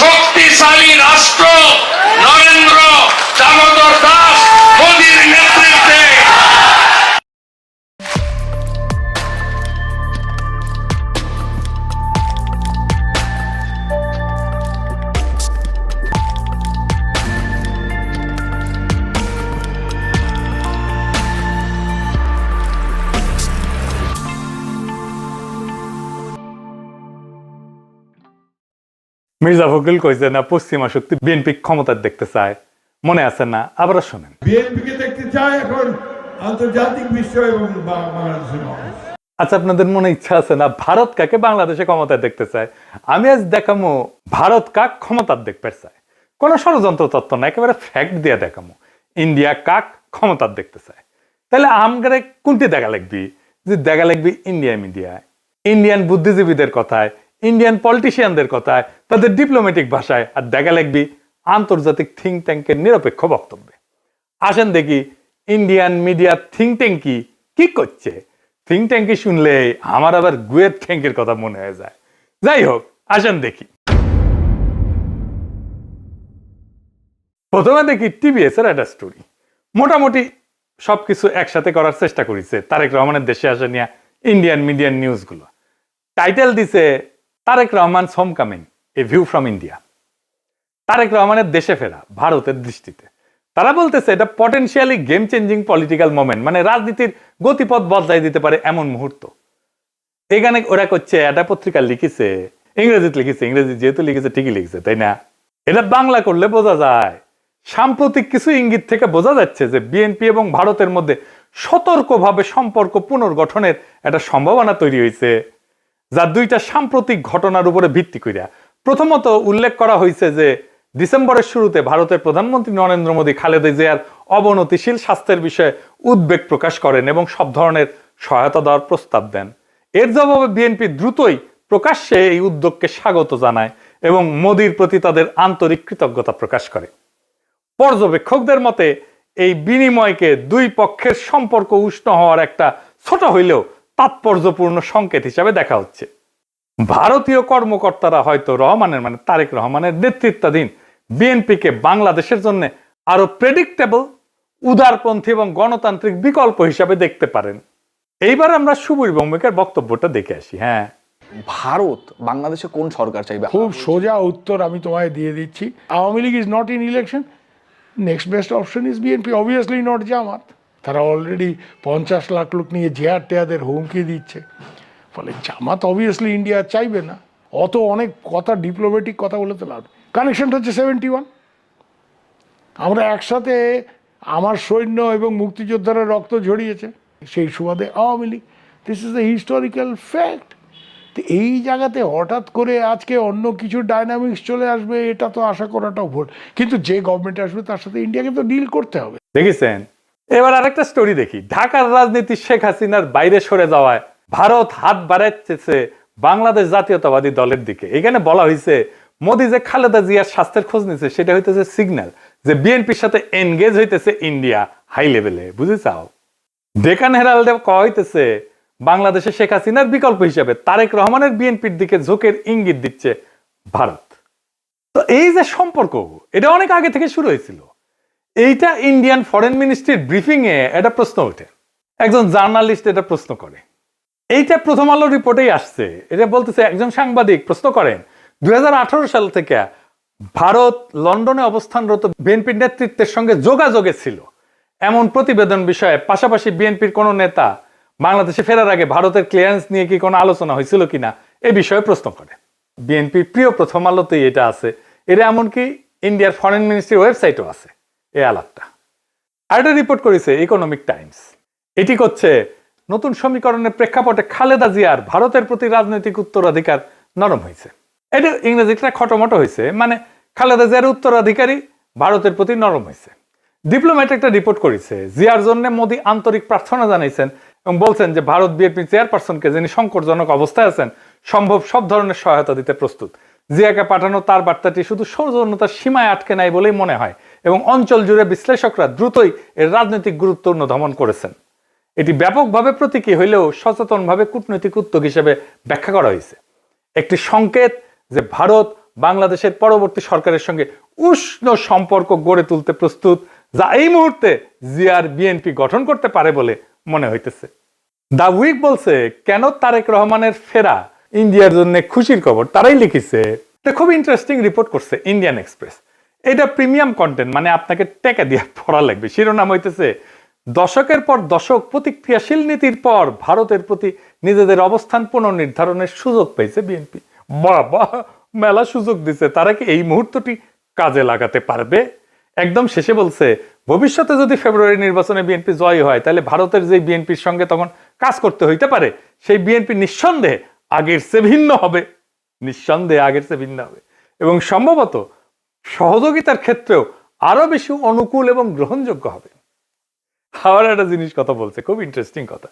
শক্তিশালী রাষ্ট্র নরেন্দ্র দামোদর দাস মোদীর নেতৃত্বে মির্জা ফখরুল কইছে না পশ্চিমা শক্তি বিএনপি ক্ষমতা দেখতে চায়, মনে আছে না? আবার শোনেন। বিএনপিকে দেখতে চায় এখন আন্তর্জাতিক বিশ্ব এবং বাংলাদেশের মানুষ। আচ্ছা, আপনাদের মনে ইচ্ছা আছে না ভারত কাকে বাংলাদেশে ক্ষমতায় দেখতে চায়? আমি আজ দেখামো ভারত কাক ক্ষমতার দেখতে চায়। কোন ষড়যন্ত্র তত্ত্ব না, একেবারে ফ্যাক্ট দিয়ে দেখামো ইন্ডিয়া কাক ক্ষমতার দেখতে চায়। তাহলে আমগারে কোনটি দেখা লাগবি? যে দেখা লাগবি ইন্ডিয়া মিডিয়ায়, ইন্ডিয়ান বুদ্ধিজীবীদের কথায়, ইন্ডিয়ান পলিটিশিয়ানদের কথায়, তাদের ডিপ্লোম্যাটিক ভাষায়, আর দেখা লাগবি আন্তর্জাতিক থিঙ্ক ট্যাঙ্কের নিরপেক্ষ বক্তব্যে। আসেন দেখি ইন্ডিয়ান মিডিয়া থিঙ্ক ট্যাঙ্ক কি করছে। থিঙ্ক ট্যাঙ্কি শুনলে আমার আবার গুয়ের ট্যাঙ্কের কথা মনে হয়ে যায়। যাই হোক, আসেন দেখি। প্রথমে দেখি টিভিএস এর একটা স্টোরি। মোটামুটি সবকিছু একসাথে করার চেষ্টা করেছে তারেক রহমানের দেশে আসা নিয়ে ইন্ডিয়ান মিডিয়ান নিউজ গুলো। টাইটেল দিছে Tarique Rahman home coming, a view from India. Tarique রহমানের দেশে ফেরা ভারতের দৃষ্টিতে। তারা বলতেছে এটা potentially game changing political moment, মানে রাজনীতির গতিপথ বদলাই দিতে পারে এমন মুহূর্ত। এখানে ওরা করছে, একটা পত্রিকা লিখেছে, ইংরেজিতে লিখেছে, ইংরেজি যেহেতু লিখেছে ঠিকই লিখেছে, তাই না? এটা বাংলা করলে বোঝা যায়। সাম্প্রতিক কিছু ইঙ্গিত থেকে বোঝা যাচ্ছে যে বিএনপি এবং ভারতের মধ্যে সতর্কভাবে সম্পর্ক পুনর্গঠনের একটা সম্ভাবনা তৈরি হয়েছে, যা দুইটা সাম্প্রতিক ঘটনার উপরে ভিত্তি করিয়া। প্রথমত উল্লেখ করা হয়েছে যে ডিসেম্বরের শুরুতে ভারতের প্রধানমন্ত্রী নরেন্দ্র মোদী খালেদা জিয়ার অবনতিশীল স্বাস্থ্যের বিষয়ে উদ্বেগ প্রকাশ করেন এবং সব ধরনের সহায়তা দেওয়ার প্রস্তাব দেন। এর জবাবে বিএনপি দ্রুতই প্রকাশ্যে এই উদ্যোগকে স্বাগত জানায় এবং মোদীর প্রতি তাদের আন্তরিক কৃতজ্ঞতা প্রকাশ করে। পর্যবেক্ষকদের মতে এই বিনিময়কে দুই পক্ষের সম্পর্ক উষ্ণ হওয়ার একটা ছোট হইলেও তাৎপর্যপূর্ণ সংকেত হিসাবে দেখা হচ্ছে। ভারতীয় কর্মকর্তারা হয়তো রহমানের, মানে তারেক রহমানের নেতৃত্বাধীন বিএনপিকে বাংলাদেশের জন্য আরো প্রেডিক্টেবল, উদারপন্থী এবং গণতান্ত্রিক বিকল্প হিসাবে দেখতে পারেন। এইবার আমরা সুবীর ভৌমিকের বক্তব্যটা দেখে আসি। হ্যাঁ, ভারত বাংলাদেশে কোন সরকার চাইবে? খুব সোজা উত্তর আমি তোমায় দিয়ে দিচ্ছি। Awami League is not in election, next best option is BNP, obviously not Jamaat. তারা অলরেডি 50 লাখ লোক নিয়ে জেহার টেয়াদের হুমকি দিচ্ছে। ফলে জামাত অবভিয়াসলি ইন্ডিয়া চাইবে না। অত অনেক কথা, ডিপ্লোম্যাটিক কথা বলে তো লাভ। কানেকশনটা হচ্ছে 71। আমরা একসাথে, আমার সৈন্য এবং মুক্তিযোদ্ধারা রক্ত ঝরিয়েছে, সেই সুবাদে Awami League. This is the historical fact. তো এই জায়গাতে হঠাৎ করে আজকে অন্য কিছু ডাইনামিক্স চলে আসবে, এটা তো আশা করাটাও ভুল। কিন্তু যে গভর্নমেন্ট আসবে তার সাথে ইন্ডিয়াকে তো ডিল করতে হবে। দেখেছেন? এবার আরেকটা স্টোরি দেখি। ঢাকার রাজনীতি শেখ হাসিনার বাইরে সরে যাওয়ায় ভারত হাত বাড়াচ্ছে বাংলাদেশ জাতীয়তাবাদী দলের দিকে। এখানে বলা হয়েছে মোদী যে খালেদা জিয়ার স্বাস্থ্যের খোঁজ নিচ্ছে, সেটা হইতেছে সিগন্যাল যে বিএনপির সাথে এনগেজ হইতেছে ইন্ডিয়া হাই লেভেলে। বুঝে চাও? ডেকান হেরাল্ডে কয়া হইতেছে বাংলাদেশে শেখ হাসিনার বিকল্প হিসেবে তারেক রহমানের বিএনপির দিকে ঝোঁকের ইঙ্গিত দিচ্ছে ভারত। তো এই যে সম্পর্ক, এটা অনেক আগে থেকে শুরু হয়েছিল। এইটা ইন্ডিয়ান ফরেন মিনিস্ট্রির ব্রিফিং এ একটা প্রশ্ন ওঠে। একজন জার্নালিস্ট এটা প্রশ্ন করে। এইটা প্রথম আলো রিপোর্টেই আসছে। এটা বলতেছে, একজন সাংবাদিক প্রশ্ন করেন 2018 সাল থেকে ভারত লন্ডনে অবস্থানরত বিএনপির নেতৃত্বের সঙ্গে যোগাযোগে ছিল এমন প্রতিবেদন বিষয়ে, পাশাপাশি বিএনপির কোন নেতা বাংলাদেশে ফেরার আগে ভারতের ক্লিয়ারেন্স নিয়ে কি কোনো আলোচনা হয়েছিল কিনা এ বিষয়ে প্রশ্ন করে। বিএনপির প্রিয় প্রথম আলোতেই এটা আছে। এটা এমনকি ইন্ডিয়ার ফরেন মিনিস্ট্রির ওয়েবসাইটও আছে এই আলাপটা। আর এটা রিপোর্ট করেছে ইকোনমিক টাইমস। এটি করছে নতুন সমীকরণের প্রেক্ষাপটে খালেদা জিয়ার ভারতের প্রতি রাজনৈতিক উত্তরাধিকার নরম হয়েছে। এটা ইংরেজিটা খটোমটো হয়েছে, মানে খালেদা জিয়ার উত্তরাধিকারী ভারতের প্রতি নরম হয়েছে। ডিপ্লোম্যাট একটা রিপোর্ট করেছে, জিয়ার জন্য মোদী আন্তরিক প্রার্থনা জানাইছেন এবং বলছেন যে ভারত বিএনপি চেয়ারপারসনকে, যিনি সংকটজনক অবস্থায় আছেন, সম্ভব সব ধরনের সহায়তা দিতে প্রস্তুত। জিয়াকে পাঠানো তার বার্তাটি শুধু সৌজন্যতার সীমায় আটকে নাই বলেই মনে হয় এবং অঞ্চল জুড়ে বিশ্লেষকরা দ্রুতই এর রাজনৈতিক গুরুত্ব অনুধাবন করেছেন। এটি ব্যাপকভাবে প্রতীকী হইলেও সচেতনভাবে কূটনৈতিক উদ্যোগ হিসেবে ব্যাখ্যা করা হয়েছে। একটি সংকেত যে ভারত বাংলাদেশের পরবর্তী সরকারের সঙ্গে উষ্ণ সম্পর্ক গড়ে তুলতে প্রস্তুত, যা এই মুহূর্তে জিয়ার বিএনপি গঠন করতে পারে বলে মনে হইতেছে। দা উইক বলছে, কেন তারেক রহমানের ফেরা ইন্ডিয়ার জন্য খুশির খবর, তারাই লিখেছে। এটা খুব ইন্টারেস্টিং রিপোর্ট করছে ইন্ডিয়ান এক্সপ্রেস। এটা প্রিমিয়াম কন্টেন্ট, মানে আপনাকে টাকা দিয়ে পড়া লাগবে। শিরোনাম হইতেছে, দশকের পর দশক প্রতিক্রিয়াশীল নীতির পর ভারতের প্রতি নিজেদের অবস্থান পুনর্নির্ধারণের সুযোগ পেয়েছে বিএনপি। বাবা, মেলা সুযোগ দিছে, তারা কি এই মুহূর্তটি কাজে লাগাতে পারবে? একদম শেষে বলছে, ভবিষ্যতে যদি ফেব্রুয়ারি নির্বাচনে বিএনপি জয় হয়, তাহলে ভারতের যে বিএনপির সঙ্গে তখন কাজ করতে হইতে পারে, সেই বিএনপি নিঃসন্দেহে আগের চেয়ে ভিন্ন হবে, নিঃসন্দেহে আগের চেয়ে ভিন্ন হবে, এবং সম্ভবত সহযোগিতার ক্ষেত্রেও আরো বেশি অনুকূল এবং গ্রহণযোগ্য হবে। আবার একটা জিনিস কথা বলছে, খুব ইন্টারেস্টিং কথা।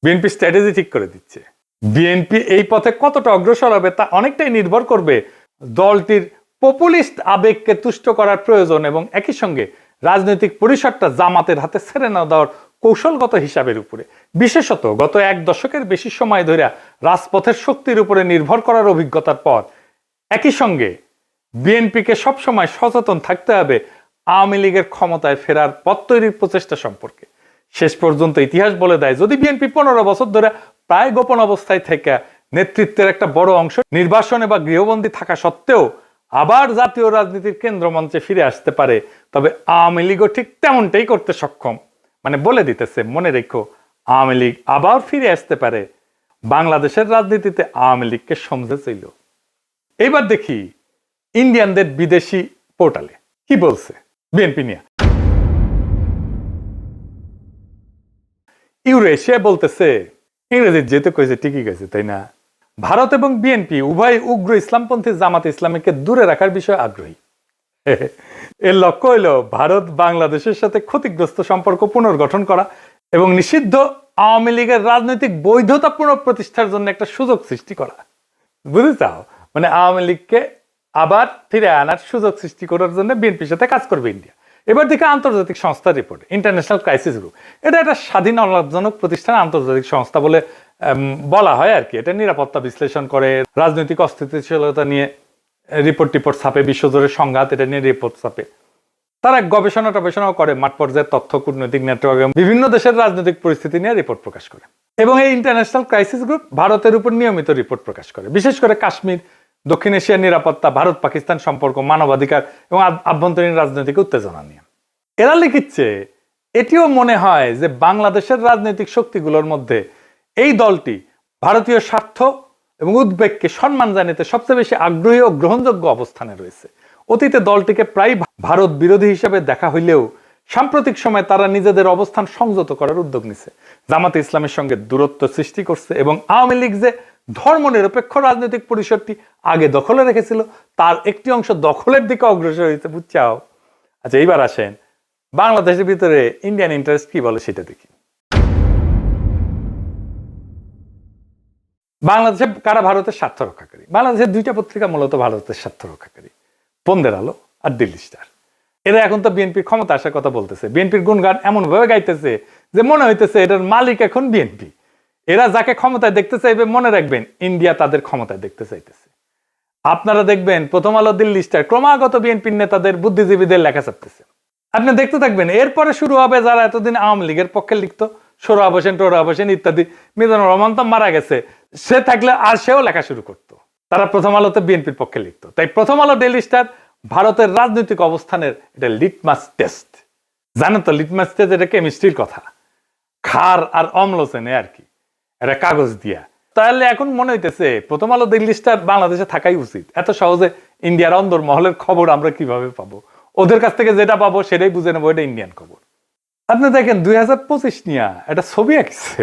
বিএনপি স্ট্র্যাটেজি ঠিক করে দিচ্ছে। বিএনপি এই পথে কতটা অগ্রসর হবে তা অনেকটাই নির্ভর করবে দলটির পপুলিস্ট আবেগকে তুষ্ট করার প্রয়োজন এবং একই সঙ্গে রাজনৈতিক পরিসরটা জামাতের হাতে ছেড়ে না দেওয়ার কৌশলগত হিসাবের উপরে। বিশেষত গত এক দশকের বেশি সময় ধরে রাজপথের শক্তির উপরে নির্ভর করার অভিজ্ঞতার পর একই সঙ্গে বিএনপিকে সবসময় সচেতন থাকতে হবে আওয়ামী লীগের ক্ষমতায় ফেরার পথ তৈরির প্রচেষ্টা সম্পর্কে। শেষ পর্যন্ত ইতিহাস বলে দেয়, যদি বিএনপি 15 বছর ধরে প্রায় গোপন অবস্থায় থেকে নেতৃত্বের একটা বড় অংশ নির্বাসনে বা গৃহবন্দী থাকা সত্ত্বেও আবার জাতীয় রাজনীতির কেন্দ্রমঞ্চে ফিরে আসতে পারে, তবে আওয়ামী লীগও ঠিক তেমনটাই করতে সক্ষম। মানে বলে দিতেছে, মনে রেখো, আওয়ামী লীগ আবার ফিরে আসতে পারে। বাংলাদেশের রাজনীতিতে আওয়ামী লীগকে সমঝেছিল। এইবার দেখি ইন্ডিয়ানদের বিদেশি পোর্টালে কি বলছে বিএনপি নিয়ে। ইউরেশিয়া বলতেছে, ইংরেজি যেহেতু কয়েছে ঠিকই গেছে, তাই না? ভারত এবং বিএনপি উভয় উগ্র ইসলামপন্থী জামাত ইসলামীকে দূরে রাখার বিষয়ে আগ্রহী। এর লক্ষ্য হইল ভারত বাংলাদেশের সাথে ক্ষতিগ্রস্ত সম্পর্ক পুনর্গঠন করা এবং নিষিদ্ধ আওয়ামী লীগের রাজনৈতিক বৈধতা পুনঃপ্রতিষ্ঠার জন্য একটা সুযোগ সৃষ্টি করা। বুঝতে চাও? মানে আওয়ামী লীগকে আবার ফিরে আনার সুযোগ সৃষ্টি করার জন্য বিএনপির সাথে কাজ করবে ইন্ডিয়া। এবার দিকে আন্তর্জাতিক সংস্থার রিপোর্ট, ইন্টারন্যাশনাল ক্রাইসিস গ্রুপ। এটা একটা স্বাধীন অলাভজনক প্রতিষ্ঠান, আন্তর্জাতিক সংস্থা বলে বলা হয় আর কি। এটা নিরাপত্তা বিশ্লেষণ করে, রাজনৈতিক অস্থিতিশীলতা নিয়ে রিপোর্ট ছাপে, বিশ্বজুড়ে সংঘাত এটা নিয়ে রিপোর্ট ছাপে। তারা গবেষণাও করে, মাঠ পর্যায়ের তথ্য, কূটনৈতিক নেটওয়ার্ক, বিভিন্ন দেশের রাজনৈতিক পরিস্থিতি নিয়ে রিপোর্ট প্রকাশ করে। এবং এই ইন্টারন্যাশনাল ক্রাইসিস গ্রুপ ভারতের উপর নিয়মিত রিপোর্ট প্রকাশ করে, বিশেষ করে কাশ্মীর, দক্ষিণ এশিয়ার নিরাপত্তা, ভারত পাকিস্তান সম্পর্ক, মানবাধিকার এবং আভ্যন্তরীণ রাজনৈতিক উত্তেজনা নিয়ে। এরা লিখিচ্ছে, এটিও মনে হয় যে বাংলাদেশের রাজনৈতিক শক্তিগুলোর মধ্যে এই দলটি ভারতীয় স্বার্থ এবং উদ্বেগকে সম্মান জানাতে সবচেয়ে বেশি আগ্রহী ও গ্রহণযোগ্য অবস্থানে রয়েছে। অতীতে দলটিকে প্রায় ভারত বিরোধী হিসেবে দেখা হইলেও সাম্প্রতিক সময়ে তারা নিজেদের অবস্থান সংযত করার উদ্যোগ নিছে, জামাতে ইসলামের সঙ্গে দূরত্ব সৃষ্টি করছে এবং আওয়ামী লীগ যে ধর্মনিরপেক্ষ রাজনৈতিক পরিসরটি আগে দখলে রেখেছিল তার একটি অংশ দখলের দিকে অগ্রসর হয়েছে। বুঝছাও? আচ্ছা, এইবার আসেন বাংলাদেশের ভিতরে ইন্ডিয়ান ইন্টারেস্ট কি বলে সেটা দেখি। বাংলাদেশে কারা ভারতের স্বার্থ রক্ষাকারী? বাংলাদেশের দুইটা পত্রিকা মূলত ভারতের স্বার্থ রক্ষাকারী, বন্দের আলো আর দিল্লি স্টার। এরা এখন তো বিএনপির ক্ষমতা আসার কথা বলতেছে, বিএনপির গুণগান এমন ভাবে গাইতেছে যে মনে হইতেছে এটার মালিক এখন বিএনপি। এরা যাকে ক্ষমতায় দেখতে চাইবে, মনে রাখবেন ইন্ডিয়া তাদের ক্ষমতায় দেখতে চাইতেছে। আপনারা দেখবেন প্রথম আলো, দিল্লি স্টার ক্রমাগত বিএনপির নেতাদের, বুদ্ধিজীবীদের লেখা ছাপতেছে। আপনি দেখতে থাকবেন, এরপরে শুরু হবে যারা এতদিন আওয়ামী লীগের পক্ষে লিখতো, সোহরাব হোসেন, টোহরাব হোসেন ইত্যাদি। মিজানুর রহমান তো মারা গেছে, সে থাকলে আর সেও লেখা শুরু করতো। তারা প্রথম আলোতে বিএনপির পক্ষে লিখতো। তাই প্রথম আলো, ডেইলি স্টার ভারতের রাজনৈতিক অবস্থানের এটা লিটমাস টেস্ট। জানেন তো লিটমাস টেস্ট এটা কেমিস্ট্রির কথা, ক্ষার আর অম্ল চেনে আর কি, এটা কাগজ দিয়া। তাহলে এখন মনে হইতেছে প্রথম আলো, দিল্লি স্টার বাংলাদেশে থাকাই উচিত। এত সহজে ইন্ডিয়ার অন্দর মহলের খবর আমরা কিভাবে পাবো? ওদের কাছ থেকে যেটা পাবো সেটাই বুঝে নেবো এটা ইন্ডিয়ান খবর। আপনি দেখেন 2025 নিয়ে একটা ছবি আঁকছে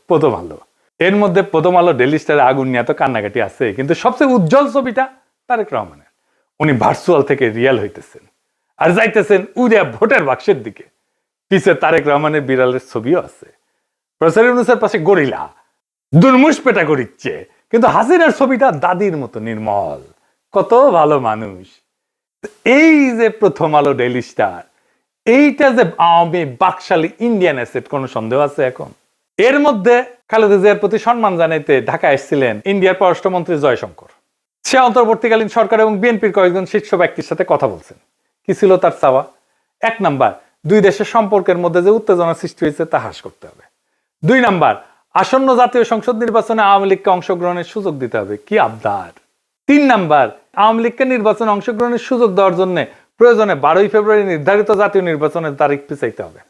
প্রথম আলো। এর মধ্যে প্রথম আলো, ডেইলি স্টারে আগুন নিয়ে তো কান্নাকাটি আছে, কিন্তু সবচেয়ে উজ্জ্বল ছবিটা তারেক রহমানের। উনি ভার্চুয়াল থেকে রিয়াল হইতেছেন আর যাইতেছেন উড়িয়া ভোটের বাক্সের দিকে। পিছে তারেক রহমানের বিড়ালের ছবিও আছে। প্রফেসর ইউনূসের পাশে গরিলা দুর্মুষ পেটা করিচ্ছে, কিন্তু হাসিনার ছবিটা দাদির মতো নির্মল, কত ভালো মানুষ। এই যে প্রথম আলো, ডেইলি স্টার, এইটা যে আওয়ামী বাকশালী ইন্ডিয়ান অ্যাসেট, কোনো সন্দেহ আছে এখন? এর মধ্যে খালেদা জিয়ার প্রতি সম্মান জানাইতে ঢাকা এসেছিলেন ইন্ডিয়ার পররাষ্ট্রমন্ত্রী জয়শঙ্কর। সে অন্তর্বর্তীকালীন সরকার এবং বিএনপির কয়েকজন শীর্ষ ব্যক্তির সাথে কথা বলছেন। কি ছিল তার চাওয়া? 1 নাম্বার, দুই দেশের সম্পর্কের মধ্যে যে উত্তেজনা সৃষ্টি হয়েছে তা হ্রাস করতে হবে। 2 নাম্বার, আসন্ন জাতীয় সংসদ নির্বাচনে আওয়ামী লীগকে অংশগ্রহণের সুযোগ দিতে হবে। কি আবদার! 3 নাম্বার, আওয়ামী লীগকে নির্বাচনে অংশগ্রহণের সুযোগ দেওয়ার জন্য প্রয়োজনে 12ই ফেব্রুয়ারি নির্ধারিত জাতীয় নির্বাচনের তারিখ পিছাইতে হবে।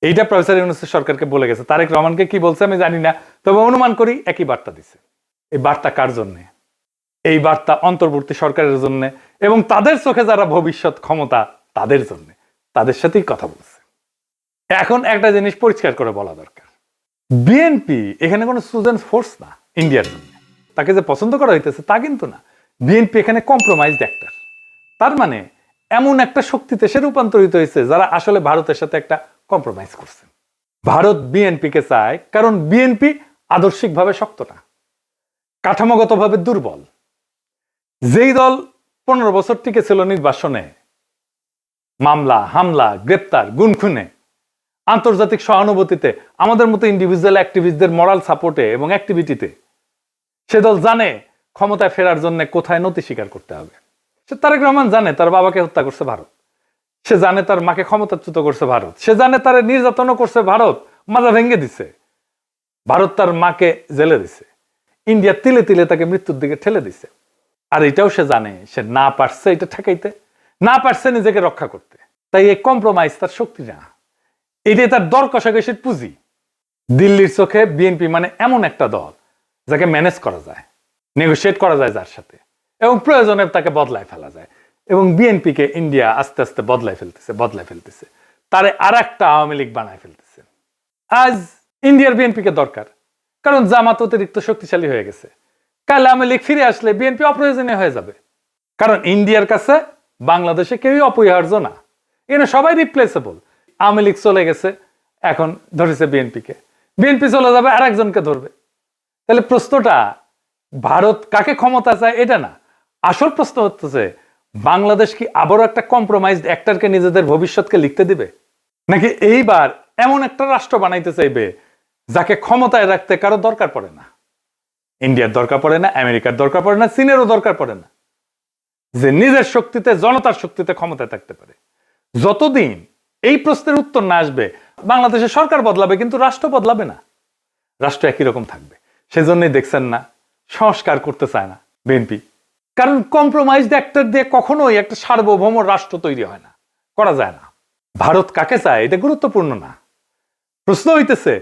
এইটা প্রফেসর ইউনূস সরকারকে বলে গেছে। তারেক রহমানকে কি বলছে আমি জানি না, তবে অনুমান করি একই বার্তা দিছে। এই বার্তা কার জন্য? এই বার্তা অন্তর্বর্তী সরকারের জন্য এবং তাদের চোখে যারা ভবিষ্যৎ ক্ষমতা তাদের জন্য, তাদের সাথেই কথা বলছে। এখন একটা জিনিস পরিষ্কার করে বলা দরকার, বিএনপি এখানে কোনো চুজেন ফোর্স না ইন্ডিয়ার জন্য। তাকে যে পছন্দ করা হইতেছে তা কিন্তু না। বিএনপি এখানে কম্প্রোমাইজড অ্যাক্টর। তার মানে এমন একটা শক্তিতে সে রূপান্তরিত হয়েছে যারা আসলে ভারতের সাথে একটা কম্প্রোমাইজ করছে। ভারত বিএনপিকে চায় কারণ বিএনপি আদর্শিকভাবে শক্ত না, কাঠামোগতভাবে দুর্বল। যেই দল 15 বছর টিকে ছিল নির্বাসনে, মামলা হামলা গ্রেপ্তার গুনখুনে, আন্তর্জাতিক সহানুভূতিতে, আমাদের মতো ইন্ডিভিজুয়াল অ্যাক্টিভিস্টদের মরাল সাপোর্টে এবং অ্যাক্টিভিটিতে, সে দল জানে ক্ষমতায় ফেরার জন্য কোথায় নতি স্বীকার করতে হবে। সে তারেক রহমান জানে তার বাবাকে হত্যা করছে ভারত, সে জানে তার মাকে ক্ষমতাচ্যুত করছে ভারত, সে জানে তার নির্যাতনও করছে ভারত, মাজা ভেঙে দিছে ভারত, তার মাকে জেলে দিছে, ইন্ডিয়া তিলে তিলে তাকে মৃত্যুর দিকে ঠেলে দিছে। আর এটাও সে জানে সে না পারছে এটা ঠেকাইতে, না পারছে নিজেকে রক্ষা করতে। তাই এই কম্প্রোমাইজ তার শক্তি না, এটাই তার দর কষাকষির পুঁজি। দিল্লির চোখে বিএনপি মানে এমন একটা দল যাকে ম্যানেজ করা যায়, নেগোশিয়েট করা যায় যার সাথে, এবং প্রয়োজনে তাকে বদলায় ফেলা যায়। এবং বিএনপিকে ইন্ডিয়া আস্তে আস্তে বদলায় ফেলতেছে, তারে আর একটা আওয়ামী লীগ বানায় ফেলতেছে। আজ ইন্ডিয়ার বিএনপিকে দরকার, কারণ জামাত অতিরিক্ত শক্তিশালী হয়ে গেছে। কাল আওয়ামী লীগ ফিরে আসলে বিএনপি অপ্রয়োজনীয় হয়ে যাবে, কারণ ইন্ডিয়ার কাছে বাংলাদেশে কেউই অপরিহার্য না, এখানে সবাই রিপ্লেসেবল। আওয়ামী লীগ চলে গেছে, এখন ধরেছে বিএনপিকে, বিএনপি চলে যাবে আর একজনকে ধরবে। তাহলে প্রশ্নটা ভারত কাকে ক্ষমতা চায় এটা না, আসল প্রশ্ন হচ্ছে বাংলাদেশ কি আবারও একটা কম্প্রোমাইজড অ্যাক্টরকে নিজেদের ভবিষ্যৎকে লিখতে দিবে, নাকি এইবার এমন একটা রাষ্ট্র বানাইতে চাইবে যাকে ক্ষমতায় রাখতে কারো দরকার পড়ে না। ইন্ডিয়ার দরকার পড়ে না, আমেরিকার দরকার পড়ে না, চীনেরও দরকার পড়ে না, যে নিজের শক্তিতে জনতার শক্তিতে ক্ষমতায় থাকতে পারে। যতদিন এই প্রশ্নের উত্তর না আসবে বাংলাদেশের সরকার বদলাবে কিন্তু রাষ্ট্র বদলাবে না, রাষ্ট্র একই রকম থাকবে। সেজন্যই দেখছেন না সংস্কার করতে চায় না বিএনপি, কারণ কম্প্রোমাইজড অ্যাক্টর দিয়ে কখনোই একটা সার্বভৌম রাষ্ট্র তৈরি হয় না, করা যায় না। ভারত কাকে চায় এটা গুরুত্বপূর্ণ না, প্রশ্ন হইতেছে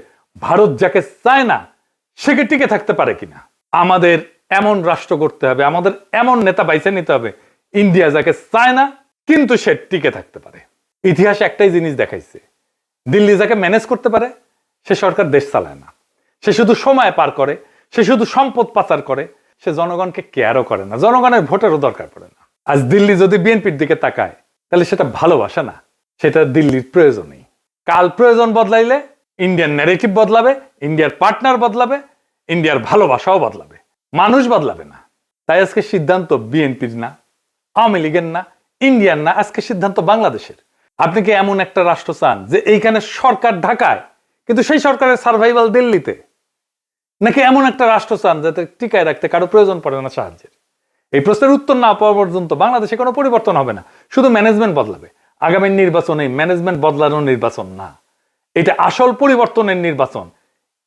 ভারত যাকে চায় না সে কি টিকে থাকতে পারে কিনা। আমাদের এমন রাষ্ট্র করতে হবে, আমাদের এমন নেতা বাইছে নিতে হবে ইন্ডিয়া যাকে চায় না কিন্তু সে টিকে থাকতে পারে। ইতিহাস একটাই জিনিস দেখাইছে, দিল্লি যাকে ম্যানেজ করতে পারে সে সরকার দেশ চালায় না, সে শুধু সময় পার করে, সে শুধু সম্পদ পাচার করে, সে জনগণকে কেয়ারও করে না, জনগণের ভোটেরও দরকার পড়ে না। আজ দিল্লি যদি বিএনপির দিকে তাকায় তাহলে সেটা ভালোবাসা না, সেটা দিল্লির প্রয়োজনই। কাল প্রয়োজন বদলাইলে ইন্ডিয়ান ন্যারেটিভ বদলাবে, ইন্ডিয়ার পার্টনার বদলাবে, ইন্ডিয়ার ভালোবাসাও বদলাবে, মানুষ বদলাবে না। তাই আজকে সিদ্ধান্ত বিএনপির না, আওয়ামী লীগের না, ইন্ডিয়ার না, আজকে সিদ্ধান্ত বাংলাদেশের। আপনি কি এমন একটা রাষ্ট্র চান যে এইখানে সরকার ঢাকায় কিন্তু সেই সরকারের সার্ভাইভাল দিল্লিতে, নাকি এমন একটা রাষ্ট্র চান যাতে টিকায় রাখতে কারো প্রয়োজন পড়ে না সাহায্যের? এই প্রশ্নের উত্তর না পাওয়া পর্যন্ত বাংলাদেশে কোনো পরিবর্তন হবে না, শুধু ম্যানেজমেন্ট বদলাবে। আগামী নির্বাচন এই ম্যানেজমেন্ট বদলানোর নির্বাচন না, এটা আসল পরিবর্তনের নির্বাচন,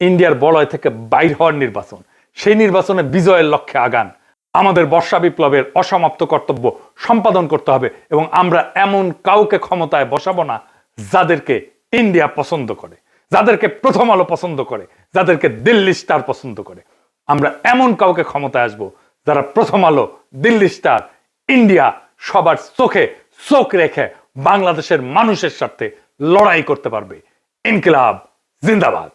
ইন্ডিয়ার বলয় থেকে বাইর হওয়ার নির্বাচন। সেই নির্বাচনে বিজয়ের লক্ষ্যে আগান। আমাদের বর্ষা বিপ্লবের অসমাপ্ত কর্তব্য সম্পাদন করতে হবে এবং আমরা এমন কাউকে ক্ষমতায় বসাবো না যাদেরকে ইন্ডিয়া পছন্দ করে, যাদেরকে প্রথম আলো পছন্দ করে, যাদেরকে দিল্লি স্টার পছন্দ করে। আমরা এমন কাউকে ক্ষমতায় আসবো যারা প্রথম আলো, দিল্লি স্টার, ইন্ডিয়া সবার চোখে চোখ রেখে বাংলাদেশের মানুষের সাথে লড়াই করতে পারবে। ইনকিলাব জিন্দাবাদ।